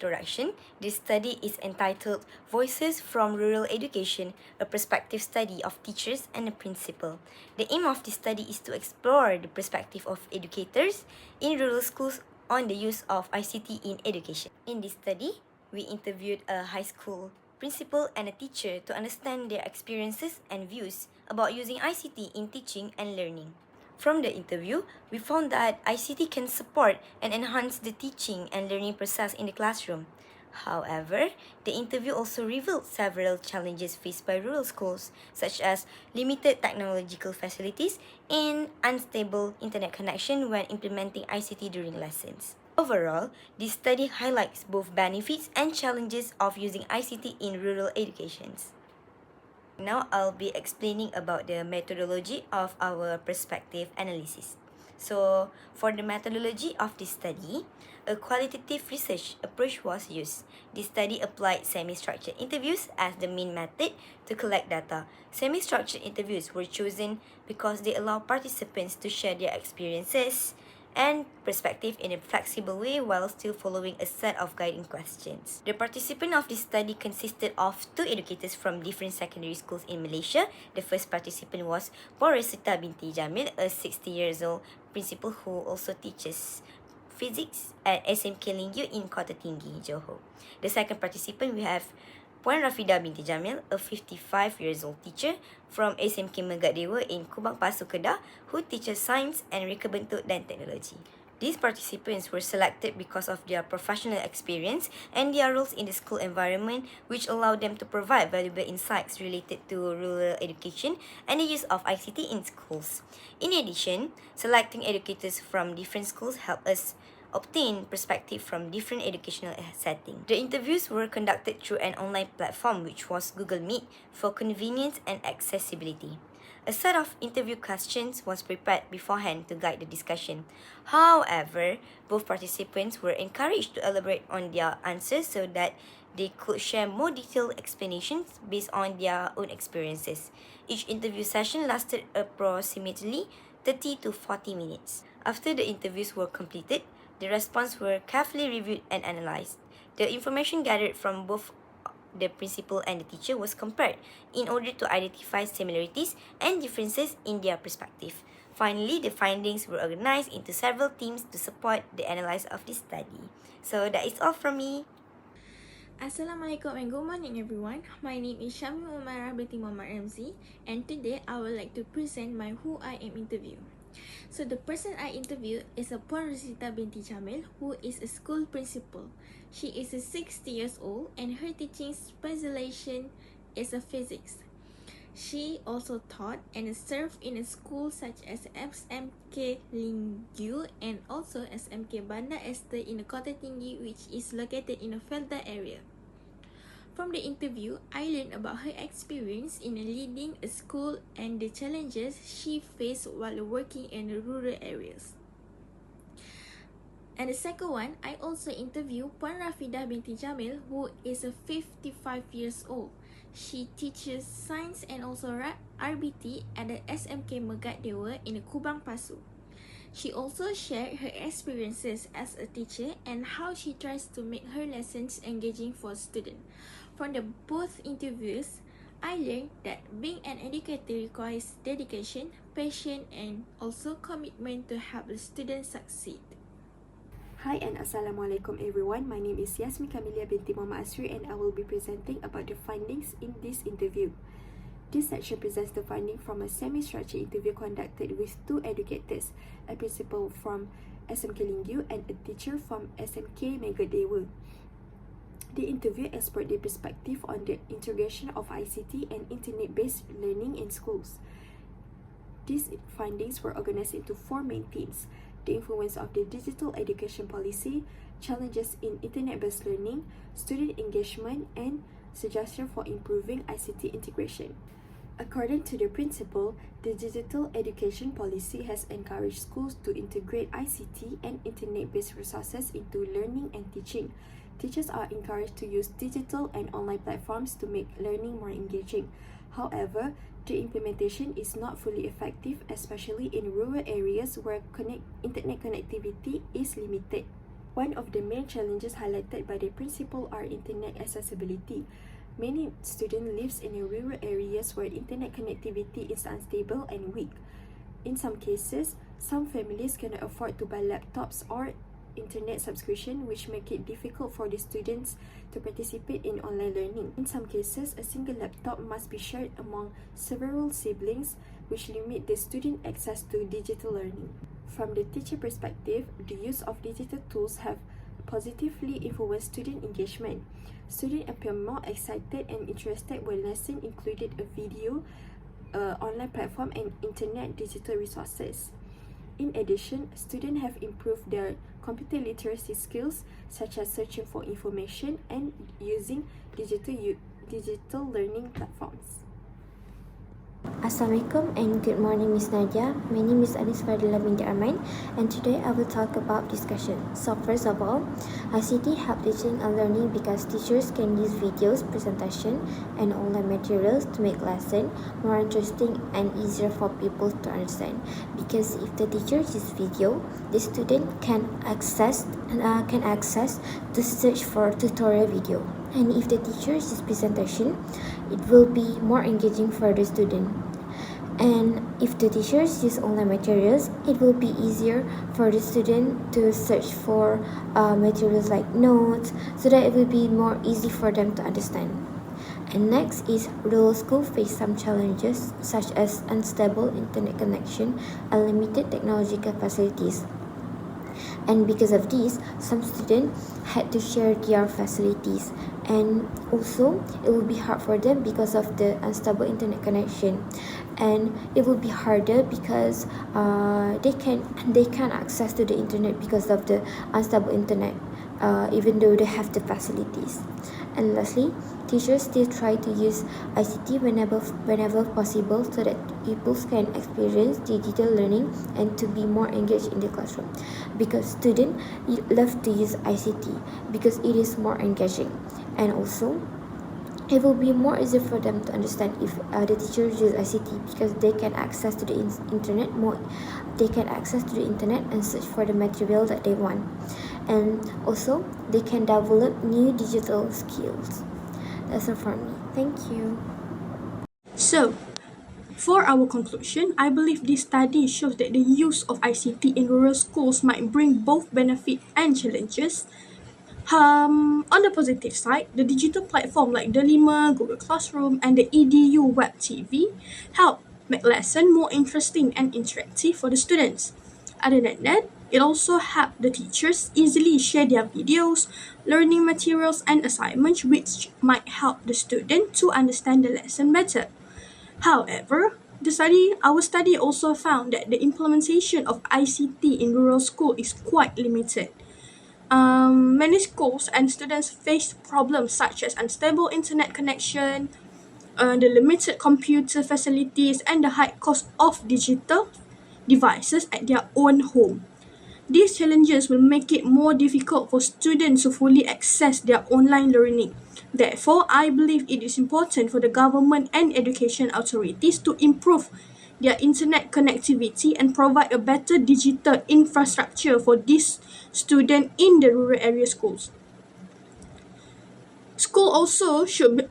introduction, this study is entitled Voices from Rural Education, a Perspective Study of Teachers and a Principal. The aim of this study is to explore the perspective of educators in rural schools on the use of ICT in education. In this study, we interviewed a high school principal and a teacher to understand their experiences and views about using ICT in teaching and learning. From the interview, we found that ICT can support and enhance the teaching and learning process in the classroom. However, the interview also revealed several challenges faced by rural schools, such as limited technological facilities and unstable internet connection when implementing ICT during lessons. Overall, this study highlights both benefits and challenges of using ICT in rural educations. Now I'll be explaining about the methodology of our perspective analysis. So, for the methodology of this study, a qualitative research approach was used. This study applied semi-structured interviews as the main method to collect data. Semi-structured interviews were chosen because they allow participants to share their experiences and perspective in a flexible way while still following a set of guiding questions. The participants of this study consisted of 2 educators from different secondary schools in Malaysia. The first participant was Puan Rosita binti Jamil, a 60 years old principal who also teaches physics at SMK Lingyu in Kota Tinggi, Johor. The second participant we have Puan Rafida binti Jamil, a 55 years old teacher from SMK Megat Dewa in Kubang Pasu, Kedah, who teaches science and reka bentuk dan teknologi. These participants were selected because of their professional experience and their roles in the school environment, which allowed them to provide valuable insights related to rural education and the use of ICT in schools. In addition, selecting educators from different schools helped us obtain perspective from different educational settings. The interviews were conducted through an online platform which was Google Meet for convenience and accessibility. A set of interview questions was prepared beforehand to guide the discussion. However, both participants were encouraged to elaborate on their answers so that they could share more detailed explanations based on their own experiences. Each interview session lasted approximately 30 to 40 minutes. After the interviews were completed, the responses were carefully reviewed and analyzed. The information gathered from both the principal and the teacher was compared in order to identify similarities and differences in their perspective. Finally, the findings were organized into several teams to support the analysis of this study. So that is all from me. Assalamualaikum and good morning everyone. My name is Syamil Umarah binti Muhammad Ramzi, and today I would like to present my Who I Am interview. So the person I interviewed is a Puan Rosita binti Jamil, who is a school principal. She is 60 years old and her teaching specialization is a physics. She also taught and served in a school such as SMK Lingyu and also SMK Banda Esther in Kota Tinggi, which is located in a Felda area. From the interview, I learned about her experience in leading a school and the challenges she faced while working in rural areas. And the second one, I also interviewed Puan Rafidah binti Jamil, who is 55 years old. She teaches science and also RBT at the SMK Megat Dewa in Kubang Pasu. She also shared her experiences as a teacher and how she tries to make her lessons engaging for students. From the both interviews, I learned that being an educator requires dedication, passion, and also commitment to help the students succeed. Hi and Assalamualaikum everyone. My name is Yasmin Kamilia binti Muhammad Asri and I will be presenting about the findings in this interview. This section presents the finding from a semi-structured interview conducted with 2 educators, a principal from SMK Lingyu and a teacher from SMK Megat Dewa. The interview explored the perspective on the integration of ICT and internet-based learning in schools. These findings were organized into 4 main themes: the influence of the digital education policy, challenges in internet-based learning, student engagement, and suggestions for improving ICT integration. According to the principal, the digital education policy has encouraged schools to integrate ICT and internet-based resources into learning and teaching. Teachers are encouraged to use digital and online platforms to make learning more engaging. However, the implementation is not fully effective, especially in rural areas where internet connectivity is limited. One of the main challenges highlighted by the principal are internet accessibility. Many students live in rural areas where internet connectivity is unstable and weak. In some cases, some families cannot afford to buy laptops or internet subscription, which make it difficult for the students to participate in online learning. In some cases, a single laptop must be shared among several siblings, which limit the student access to digital learning. From the teacher perspective, the use of digital tools have positively influenced student engagement. Students appear more excited and interested when lesson included a video, online platform, and internet digital resources. In addition, students have improved their computer literacy skills, such as searching for information and using digital learning platforms. Assalamualaikum and good morning, Miss Nadia. My name is Anis Fadila binti Arman, and today I will talk about discussion. So first of all, ICT help teaching and learning because teachers can use videos, presentation, and online materials to make lesson more interesting and easier for people to understand. Because if the teacher uses video, the student can access to search for tutorial video. And if the teacher uses presentation, it will be more engaging for the student. And if the teachers use online materials, it will be easier for the student to search for materials like notes, so that it will be more easy for them to understand. And next is rural schools face some challenges such as unstable internet connection and limited technological facilities. And because of this, some students had to share their facilities, and also it will be hard for them because of the unstable internet connection, and it will be harder because they can't access to the internet because of the unstable internet, even though they have the facilities. And lastly, teachers still try to use ICT whenever possible so that pupils can experience digital learning and to be more engaged in the classroom. Because students love to use ICT because it is more engaging, and also it will be more easy for them to understand if the teachers use ICT because they can access to the internet more. They can access to the internet and search for the material that they want, and also they can develop new digital skills. That's all for me. Thank you. So, for our conclusion, I believe this study shows that the use of ICT in rural schools might bring both benefit and challenges. On the positive side, the digital platform like Delima, Google Classroom, and the EDU Web TV help make lesson more interesting and interactive for the students. Other than that, it also helped the teachers easily share their videos, learning materials, and assignments, which might help the student to understand the lesson better. However, our study also found that the implementation of ICT in rural school is quite limited. Many schools and students face problems such as unstable internet connection, the limited computer facilities, and the high cost of digital devices at their own home. These challenges will make it more difficult for students to fully access their online learning. Therefore, I believe it is important for the government and education authorities to improve their internet connectivity and provide a better digital infrastructure for these students in the rural area schools. School should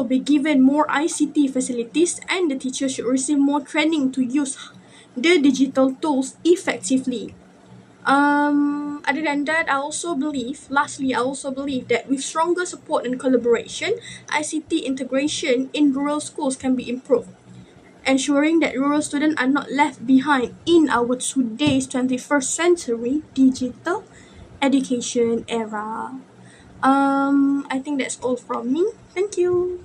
be given more ICT facilities, and the teachers should receive more training to use the digital tools effectively. Other than that, I also believe that with stronger support and collaboration, ICT integration in rural schools can be improved, ensuring that rural students are not left behind in our today's 21st century digital education era. I think that's all from me. Thank you.